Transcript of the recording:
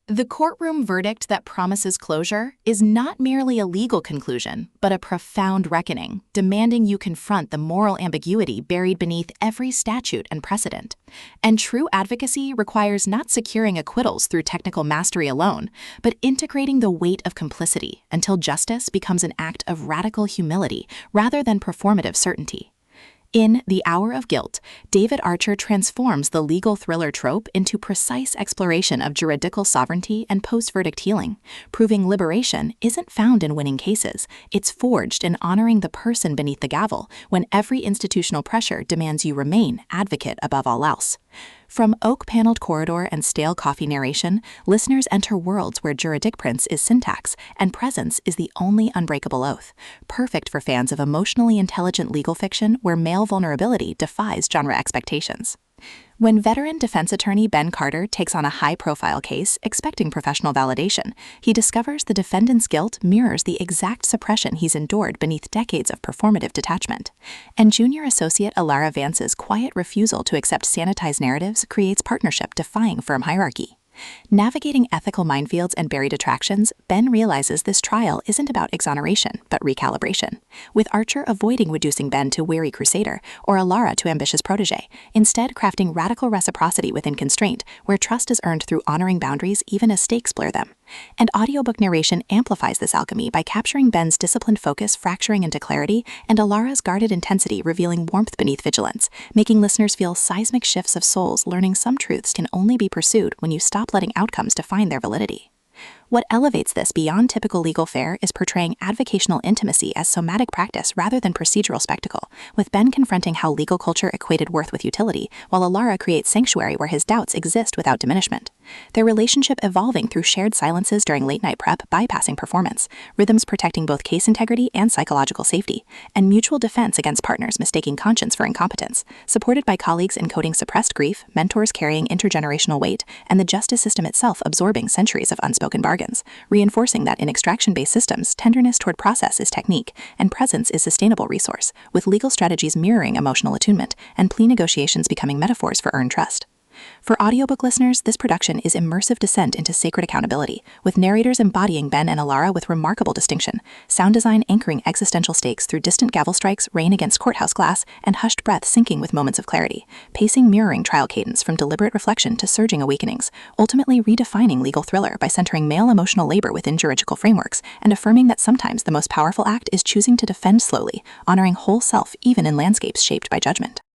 The courtroom verdict that promises closure is not merely a legal conclusion, but a profound reckoning, demanding you confront the moral ambiguity buried beneath every statute and precedent. And true advocacy requires not securing acquittals through technical mastery alone, but integrating the weight of complicity until justice becomes an act of radical humility rather than performative certainty. In The Hour of Guilt, David Archer transforms the legal thriller trope into precise exploration of juridical sovereignty and post-verdict healing, proving liberation isn't found in winning cases, it's forged in honoring the person beneath the gavel when every institutional pressure demands you remain advocate above all else. From oak-paneled corridor and stale coffee narration, listeners enter worlds where juridicprance is syntax and presence is the only unbreakable oath, perfect for fans of emotionally intelligent legal fiction where male vulnerability defies genre expectations. When veteran defense attorney Ben Carter takes on a high-profile case expecting professional validation, he discovers the defendant's guilt mirrors the exact suppression he's endured beneath decades of performative detachment. And junior associate Alara Vance's quiet refusal to accept sanitized narratives creates partnership defying firm hierarchy. Navigating ethical minefields and buried attractions, Ben realizes this trial isn't about exoneration, but recalibration, with Archer avoiding reducing Ben to weary crusader or Alara to ambitious protege, instead crafting radical reciprocity within constraint, where trust is earned through honoring boundaries even as stakes blur them. And audiobook narration amplifies this alchemy by capturing Ben's disciplined focus fracturing into clarity and Alara's guarded intensity revealing warmth beneath vigilance, making listeners feel seismic shifts of souls learning some truths can only be pursued when you stop letting outcomes define their validity. What elevates this beyond typical legal fare is portraying advocational intimacy as somatic practice rather than procedural spectacle, with Ben confronting how legal culture equated worth with utility, while Alara creates sanctuary where his doubts exist without diminishment. Their relationship evolving through shared silences during late-night prep, bypassing performance, rhythms protecting both case integrity and psychological safety, and mutual defense against partners mistaking conscience for incompetence, supported by colleagues encoding suppressed grief, mentors carrying intergenerational weight, and the justice system itself absorbing centuries of unspoken bargains, reinforcing that in extraction-based systems, tenderness toward process is technique, and presence is sustainable resource, with legal strategies mirroring emotional attunement, and plea negotiations becoming metaphors for earned trust. For audiobook listeners, this production is immersive descent into sacred accountability, with narrators embodying Ben and Alara with remarkable distinction, sound design anchoring existential stakes through distant gavel strikes, rain against courthouse glass, and hushed breath syncing with moments of clarity, pacing mirroring trial cadence from deliberate reflection to surging awakenings, ultimately redefining legal thriller by centering male emotional labor within juridical frameworks and affirming that sometimes the most powerful act is choosing to defend slowly, honoring whole self even in landscapes shaped by judgment.